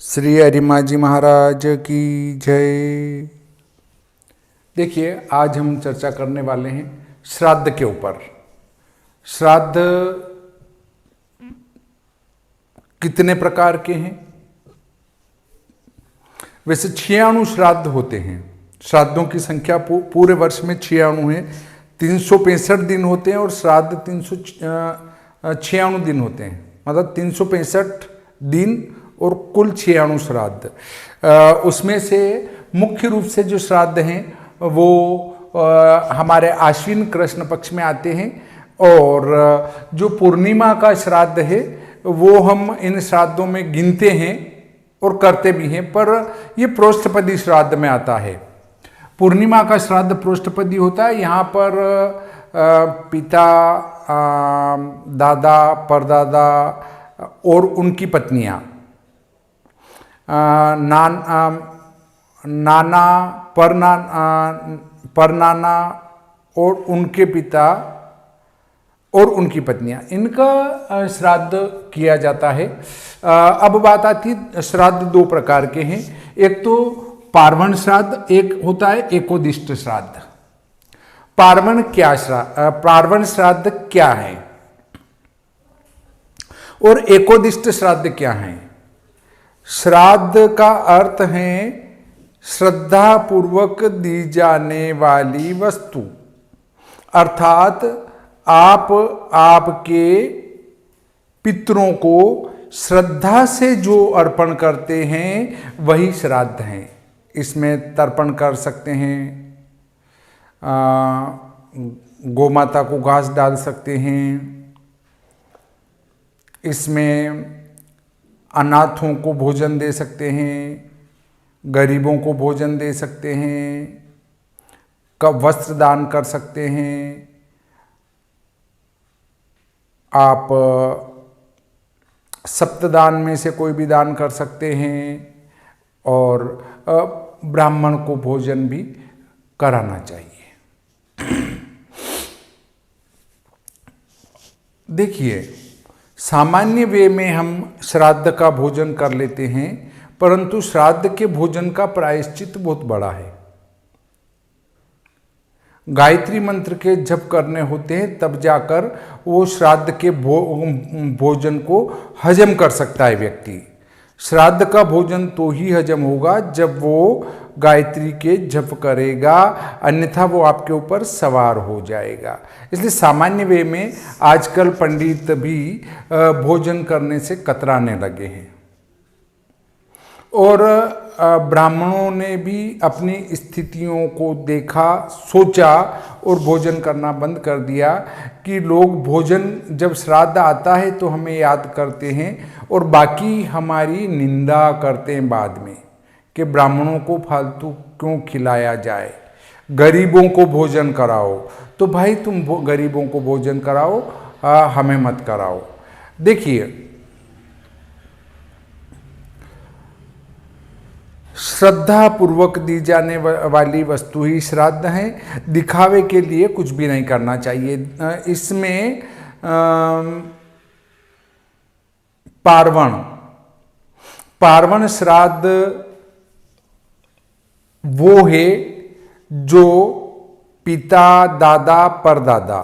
श्री हरिमा जी महाराज की जय। देखिए, आज हम चर्चा करने वाले हैं श्राद्ध के ऊपर। श्राद्ध कितने प्रकार के हैं? वैसे 96 श्राद्ध होते हैं। श्राद्धों की संख्या पूरे वर्ष में 96 है। 365 दिन होते हैं और श्राद्ध 396 दिन होते हैं, मतलब 365 दिन और कुल 96 श्राद्ध। उसमें से मुख्य रूप से जो श्राद्ध हैं वो हमारे आश्विन कृष्ण पक्ष में आते हैं, और जो पूर्णिमा का श्राद्ध है वो हम इन श्राद्धों में गिनते हैं और करते भी हैं, पर ये प्रोष्ठपदी श्राद्ध में आता है। पूर्णिमा का श्राद्ध प्रोष्ठपदी होता है। यहाँ पर पिता, दादा, परदादा और उनकी पत्नियाँ, नाना, परनाना और उनके पिता और उनकी पत्नियां, इनका श्राद्ध किया जाता है। अब बात आती, श्राद्ध दो प्रकार के हैं। एक तो पार्वण श्राद्ध, एक होता है एकोदिष्ट श्राद्ध। पार्वण श्राद्ध क्या है और एकोदिष्ट श्राद्ध क्या है? श्राद्ध का अर्थ है श्रद्धा पूर्वक दी जाने वाली वस्तु, अर्थात आप आपके पितरों को श्रद्धा से जो अर्पण करते हैं वही श्राद्ध हैं। इसमें तर्पण कर सकते हैं, गोमाता को घास डाल सकते हैं, इसमें अनाथों को भोजन दे सकते हैं, गरीबों को भोजन दे सकते हैं, वस्त्र दान कर सकते हैं, आप सप्तदान में से कोई भी दान कर सकते हैं, और ब्राह्मण को भोजन भी कराना चाहिए। देखिए, सामान्य वे में हम श्राद्ध का भोजन कर लेते हैं, परंतु श्राद्ध के भोजन का प्रायश्चित बहुत बड़ा है। गायत्री मंत्र के जप करने होते हैं, तब जाकर वो श्राद्ध के भोजन को हजम कर सकता है व्यक्ति। श्राद्ध का भोजन तो ही हजम होगा जब वो गायत्री के जप करेगा, अन्यथा वो आपके ऊपर सवार हो जाएगा। इसलिए सामान्य वे में आजकल पंडित भी भोजन करने से कतराने लगे हैं, और ब्राह्मणों ने भी अपनी स्थितियों को देखा, सोचा और भोजन करना बंद कर दिया कि लोग भोजन जब श्राद्ध आता है तो हमें याद करते हैं और बाकी हमारी निंदा करते हैं बाद में कि ब्राह्मणों को फालतू क्यों खिलाया जाए, गरीबों को भोजन कराओ। तो भाई तुम गरीबों को भोजन कराओ, हमें मत कराओ। देखिए, श्रद्धा पूर्वक दी जाने वाली वस्तु ही श्राद्ध है। दिखावे के लिए कुछ भी नहीं करना चाहिए। इसमें पार्वण श्राद्ध वो है जो पिता, दादा, परदादा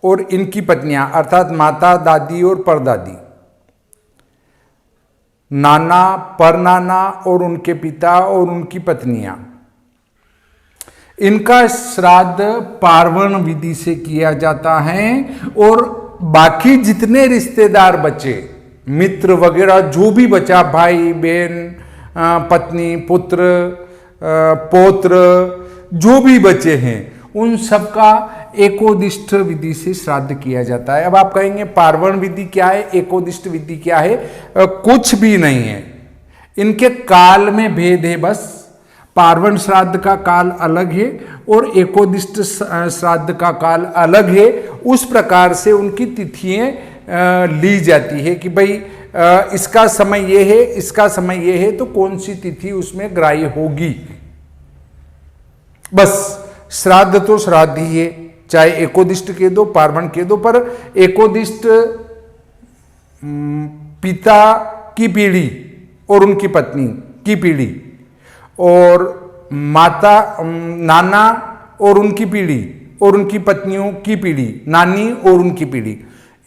और इनकी पत्नियां, अर्थात माता, दादी और परदादी, नाना, परनाना और उनके पिता और उनकी पत्नियां, इनका श्राद्ध पार्वण विधि से किया जाता है। और बाकी जितने रिश्तेदार बचे, मित्र वगैरह जो भी बचा, भाई बहन, पत्नी, पुत्र, पौत्र, जो भी बचे हैं, उन सबका एकोदिष्ट विधि से श्राद्ध किया जाता है। अब आप कहेंगे पार्वण विधि क्या है, एकोदिष्ट विधि क्या है? कुछ भी नहीं है, इनके काल में भेद है बस। पार्वण श्राद्ध का काल अलग है और एकोदिष्ट श्राद्ध का काल अलग है। उस प्रकार से उनकी तिथियां ली जाती है कि भाई इसका समय ये है, इसका समय ये है, तो कौन सी तिथि उसमें ग्राह्य होगी। बस श्राद्ध तो श्राद्ध ही है, चाहे एकोदिष्ट के दो, पार्वण के दो, पर एकोदिष्ट पिता की पीढ़ी और उनकी पत्नी की पीढ़ी, और माता नाना और उनकी पीढ़ी और उनकी पत्नियों की पीढ़ी, नानी और उनकी पीढ़ी,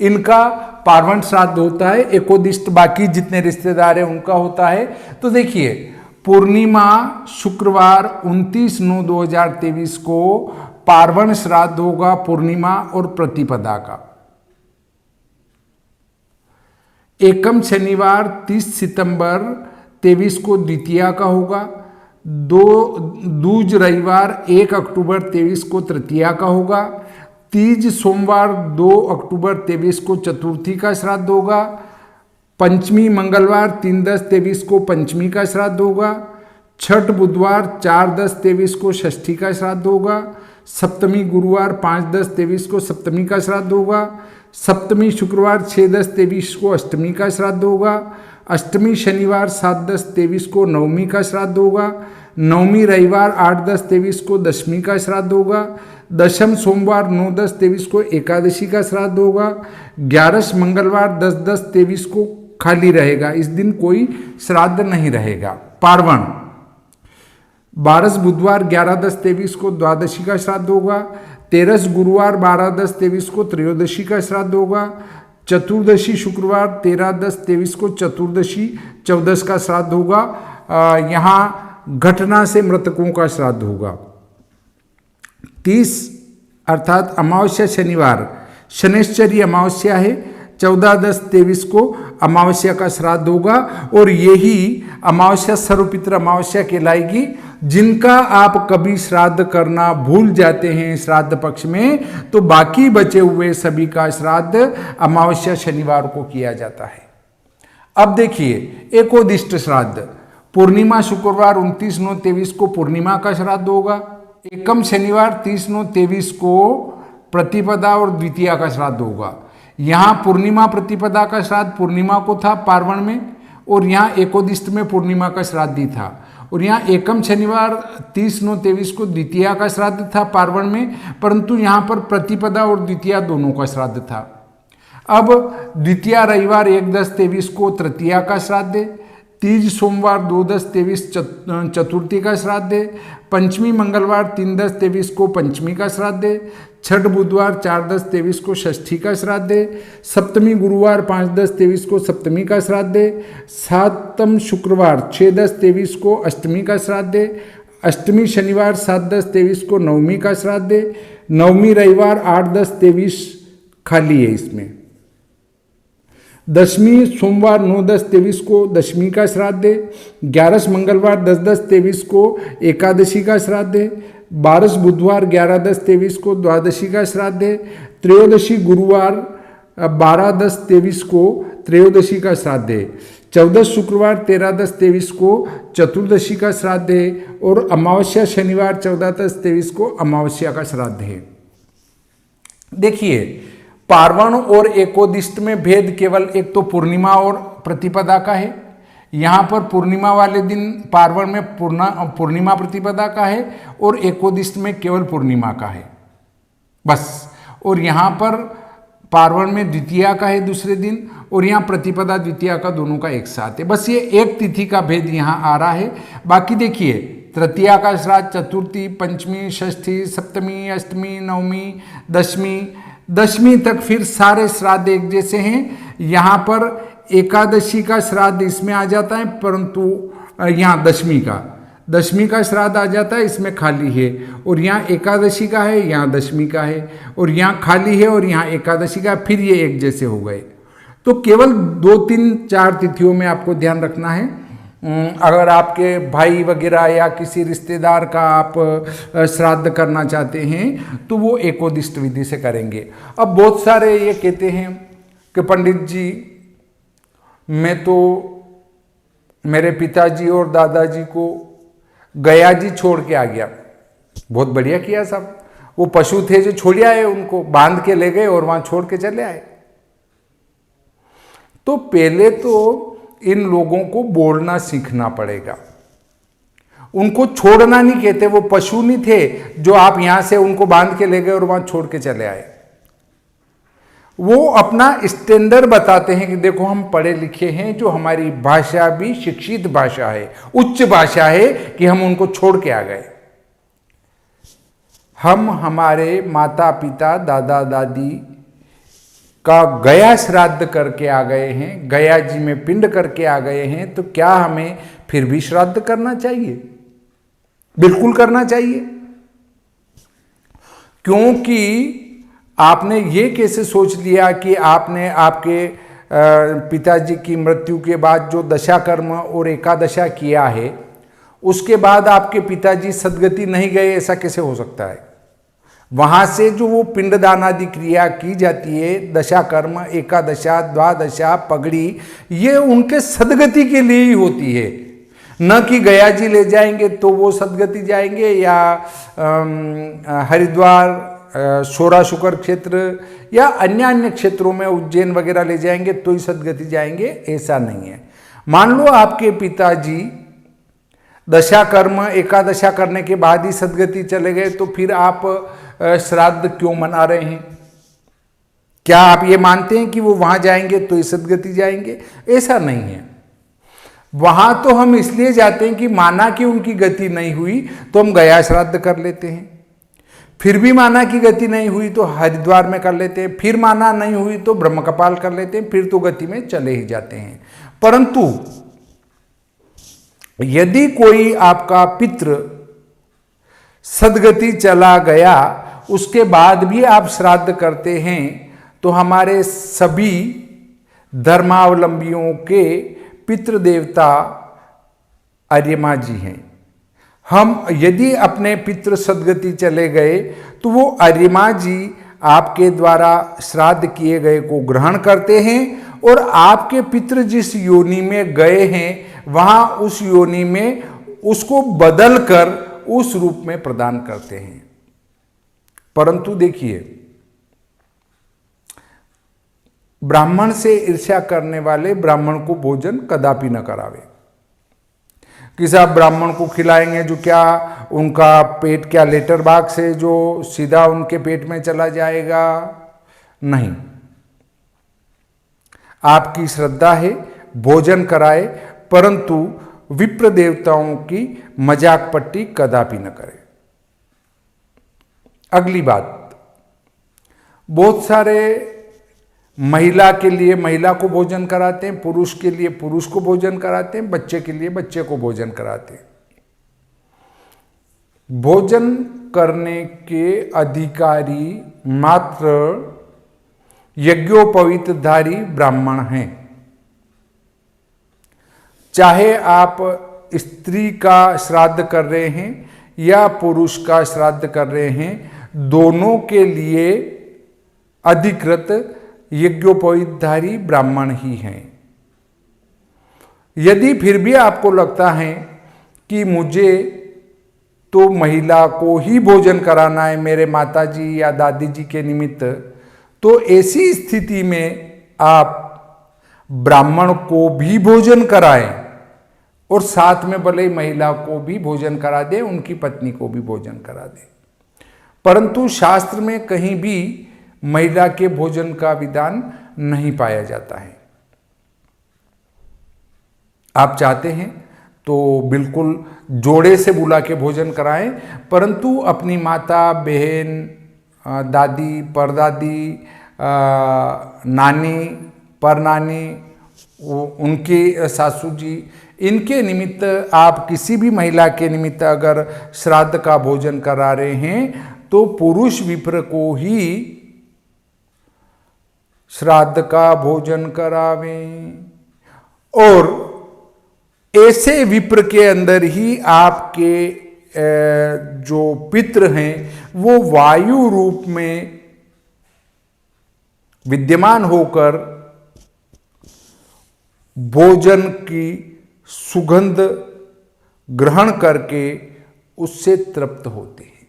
इनका पार्वण श्राद्ध होता है। एकोदिष्ट बाकी जितने रिश्तेदार हैं उनका होता है। तो देखिए, पूर्णिमा शुक्रवार 29/9/2023 को पार्वण श्राद्ध होगा पूर्णिमा और प्रतिपदा का। एकम शनिवार 30 सितंबर 23 को द्वितीया का होगा। दूज रविवार 1 अक्टूबर 23 को तृतीया का होगा। तीज सोमवार 2 अक्टूबर 23 को चतुर्थी का श्राद्ध होगा। पंचमी मंगलवार 3/10/23 को पंचमी का श्राद्ध होगा। छठ बुधवार 4/10/23 को षष्ठी का श्राद्ध होगा। सप्तमी गुरुवार 5/10/23 को सप्तमी का श्राद्ध होगा। सप्तमी शुक्रवार 6/10/23 को अष्टमी का श्राद्ध होगा। अष्टमी शनिवार 7/10/23 को नवमी का श्राद्ध होगा। नवमी रविवार 8/10/23 को दशमी का श्राद्ध होगा। दशम सोमवार 9/10/23 को एकादशी का श्राद्ध होगा। 11 मंगलवार 10/10/23 को खाली रहेगा, इस दिन कोई श्राद्ध नहीं रहेगा। पार्वण 12 बुधवार 11/10/23 को द्वादशी का श्राद्ध होगा। 13 गुरुवार 12/10/23 को त्रयोदशी का श्राद्ध होगा। चतुर्दशी शुक्रवार 13/10/23 को चतुर्दशी 14 का श्राद्ध होगा। यहाँ घटना से मृतकों का श्राद्ध होगा। 30 अर्थात अमावस्या शनिवार शनैश्चरी अमावस्या है, 14/10/23 को अमावस्या का श्राद्ध होगा। और यही अमावस्या सर्वपित्र अमावस्या कहलाएगी। जिनका आप कभी श्राद्ध करना भूल जाते हैं श्राद्ध पक्ष में, तो बाकी बचे हुए सभी का श्राद्ध अमावस्या शनिवार को किया जाता है। अब देखिए, एकोदिष्ट श्राद्ध पूर्णिमा शुक्रवार 29/9/23 को पूर्णिमा का श्राद्ध होगा। एकम शनिवार 30/9/23 को प्रतिपदा और द्वितीया का श्राद्ध होगा। यहाँ पूर्णिमा प्रतिपदा का श्राद्ध पूर्णिमा को था पार्वण में, और यहाँ एकोदिष्ट में पूर्णिमा का श्राद्ध ही था। और यहाँ एकम शनिवार 30/9/23 को द्वितीया का श्राद्ध था पार्वण में, परंतु यहाँ पर प्रतिपदा और द्वितीया दोनों का श्राद्ध था। अब द्वितीया रविवार 1/10/23 को तृतीया का श्राद्ध है। तीज सोमवार 2/10/23 चतुर्थी का श्राद्ध है। पंचमी मंगलवार 3/10/23 को पंचमी का श्राद्ध है। छठ बुधवार 4/10/23 को षष्ठी का श्राद्ध है। सप्तमी गुरुवार 5/10/23 को सप्तमी का श्राद्ध है। सातम शुक्रवार 6/10/23 को अष्टमी का श्राद्ध है। अष्टमी शनिवार 7/10/23 को नवमी का श्राद्ध है। नवमी रविवार 8/10/23 खाली है इसमें। दशमी सोमवार 9/10/23 को दशमी का श्राद्ध है। 11 मंगलवार 10/10/23 को एकादशी का श्राद्ध है। 12 बुधवार 11/10/23 को द्वादशी का श्राद्ध है। त्रयोदशी गुरुवार 12/10/23 को त्रयोदशी का श्राद्ध है। 14 शुक्रवार 13/10/23 को चतुर्दशी का श्राद्ध है। और अमावस्या शनिवार 14/10/23 को अमावस्या का श्राद्ध है। देखिए, पार्वण और एकोदिष्ट में भेद केवल एक तो पूर्णिमा और प्रतिपदा का है। यहाँ पर पूर्णिमा वाले दिन पार्वण में पूर्णिमा प्रतिपदा का है, और एकोदिष्ट में केवल पूर्णिमा का है बस। और यहाँ पर पार्वण में द्वितीया का है दूसरे दिन, और यहाँ प्रतिपदा द्वितीया का दोनों का एक साथ है। बस ये एक तिथि का भेद यहाँ आ रहा है। बाकी देखिए, तृतीया का श्राद्ध चतुर्थी, पंचमी, षष्ठी, सप्तमी, अष्टमी, नवमी, दशमी तक फिर सारे श्राद्ध एक जैसे हैं। यहाँ पर एकादशी का श्राद्ध इसमें आ जाता है, परंतु यहाँ दशमी का श्राद्ध आ जाता है, इसमें खाली है। और यहाँ एकादशी का है, यहाँ दशमी का है, और यहाँ खाली है, और यहाँ एकादशी का, फिर ये एक जैसे हो गए। तो केवल 2, 3, 4 तिथियों में आपको ध्यान रखना है। अगर आपके भाई वगैरह या किसी रिश्तेदार का आप श्राद्ध करना चाहते हैं तो वो एकोदिष्ट विधि से करेंगे। अब बहुत सारे ये कहते हैं कि पंडित जी, मैं तो मेरे पिताजी और दादाजी को गया जी छोड़ के आ गया। बहुत बढ़िया किया साहब, वो पशु थे जो छोड़ आए, उनको बांध के ले गए और वहां छोड़ के चले आए। तो पहले तो इन लोगों को बोलना सीखना पड़ेगा। उनको छोड़ना नहीं कहते, वो पशु नहीं थे जो आप यहां से उनको बांध के ले गए और वहां छोड़ के चले आए। वो अपना स्टैंडर्ड बताते हैं कि देखो हम पढ़े लिखे हैं, जो हमारी भाषा भी शिक्षित भाषा है, उच्च भाषा है, कि हम उनको छोड़ के आ गए। हम हमारे माता पिता दादा दादी का गया श्राद्ध करके आ गए हैं, गया जी में पिंड करके आ गए हैं, तो क्या हमें फिर भी श्राद्ध करना चाहिए? बिल्कुल करना चाहिए। क्योंकि आपने ये कैसे सोच लिया कि आपने आपके पिताजी की मृत्यु के बाद जो दशा कर्म और एकादशा किया है, उसके बाद आपके पिताजी सदगति नहीं गए? ऐसा कैसे हो सकता है? वहां से जो वो पिंडदान आदि क्रिया की जाती है, दशा कर्म, एकादशा, द्वादशा, पगड़ी, ये उनके सदगति के लिए ही होती है, न कि गया जी ले जाएंगे तो वो सदगति जाएंगे, या हरिद्वार, सोरा शुकर क्षेत्र या अन्य क्षेत्रों में उज्जैन वगैरह ले जाएंगे तो ही सदगति जाएंगे, ऐसा नहीं है। मान लो आपके पिताजी दशा कर्म एकादशा करने के बाद ही सदगति चले गए, तो फिर आप श्राद्ध क्यों मना रहे हैं? क्या आप ये मानते हैं कि वो वहां जाएंगे तो ही सदगति जाएंगे? ऐसा नहीं है। वहां तो हम इसलिए जाते हैं कि माना कि उनकी गति नहीं हुई तो हम गया श्राद्ध कर लेते हैं, फिर भी माना कि गति नहीं हुई तो हरिद्वार में कर लेते हैं, फिर माना नहीं हुई तो ब्रह्म कपाल कर लेते हैं, फिर तो गति में चले ही जाते हैं। परंतु यदि कोई आपका पितृ सदगति चला गया, उसके बाद भी आप श्राद्ध करते हैं, तो हमारे सभी धर्मावलंबियों के पितृदेवता आर्यमा जी हैं। हम यदि अपने पितृ सदगति चले गए तो वो आर्यमा जी आपके द्वारा श्राद्ध किए गए को ग्रहण करते हैं, और आपके पितृ जिस योनि में गए हैं वहां उस योनि में उसको बदल कर उस रूप में प्रदान करते हैं। परंतु देखिए, ब्राह्मण से ईर्ष्या करने वाले ब्राह्मण को भोजन कदापि न करावे। कि साहब ब्राह्मण को खिलाएंगे जो क्या उनका पेट क्या लेटर बॉक्स से जो सीधा उनके पेट में चला जाएगा? नहीं, आपकी श्रद्धा है, भोजन कराए, परंतु विप्र देवताओं की मजाक पट्टी कदापि न करें। अगली बात, बहुत सारे महिला के लिए महिला को भोजन कराते हैं, पुरुष के लिए पुरुष को भोजन कराते हैं, बच्चे के लिए बच्चे को भोजन कराते हैं। भोजन करने के अधिकारी मात्र यज्ञोपवीतधारी ब्राह्मण हैं। चाहे आप स्त्री का श्राद्ध कर रहे हैं या पुरुष का श्राद्ध कर रहे हैं, दोनों के लिए अधिकृत यज्ञोपवीतधारी ब्राह्मण ही हैं। यदि फिर भी आपको लगता है कि मुझे तो महिला को ही भोजन कराना है मेरे माताजी या दादी जी के निमित्त, तो ऐसी स्थिति में आप ब्राह्मण को भी भोजन कराएं और साथ में भले महिला को भी भोजन करा दें, उनकी पत्नी को भी भोजन करा दें। परंतु शास्त्र में कहीं भी महिला के भोजन का विधान नहीं पाया जाता है। आप चाहते हैं तो बिल्कुल जोड़े से बुला के भोजन कराएं, परंतु अपनी माता, बहन, दादी, परदादी, नानी, परनानी, उनके सासू जी, इनके निमित्त आप किसी भी महिला के निमित्त अगर श्राद्ध का भोजन करा रहे हैं तो पुरुष विप्र को ही श्राद्ध का भोजन करावें। और ऐसे विप्र के अंदर ही आपके जो पितृ हैं वो वायु रूप में विद्यमान होकर भोजन की सुगंध ग्रहण करके उससे तृप्त होते हैं।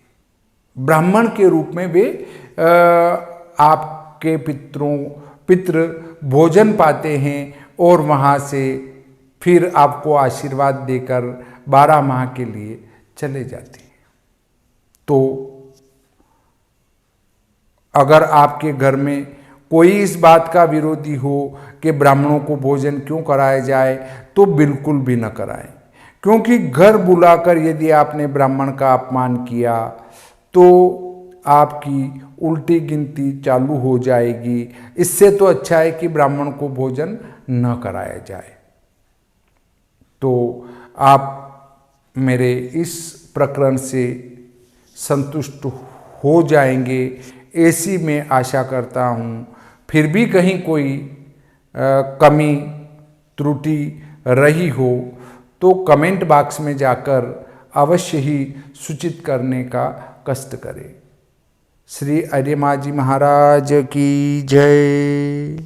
ब्राह्मण के रूप में वे आपके पितृ भोजन पाते हैं और वहाँ से फिर आपको आशीर्वाद देकर 12 माह के लिए चले जाते हैं। तो अगर आपके घर में कोई इस बात का विरोधी हो कि ब्राह्मणों को भोजन क्यों कराया जाए, तो बिल्कुल भी न कराएं। क्योंकि घर बुलाकर यदि आपने ब्राह्मण का अपमान किया तो आपकी उल्टी गिनती चालू हो जाएगी। इससे तो अच्छा है कि ब्राह्मण को भोजन न कराया जाए। तो आप मेरे इस प्रकरण से संतुष्ट हो जाएंगे, ऐसी मैं आशा करता हूँ। फिर भी कहीं कोई कमी त्रुटि रही हो तो कमेंट बॉक्स में जाकर अवश्य ही सूचित करने का कष्ट करें। श्री अरिमा जी महाराज की जय।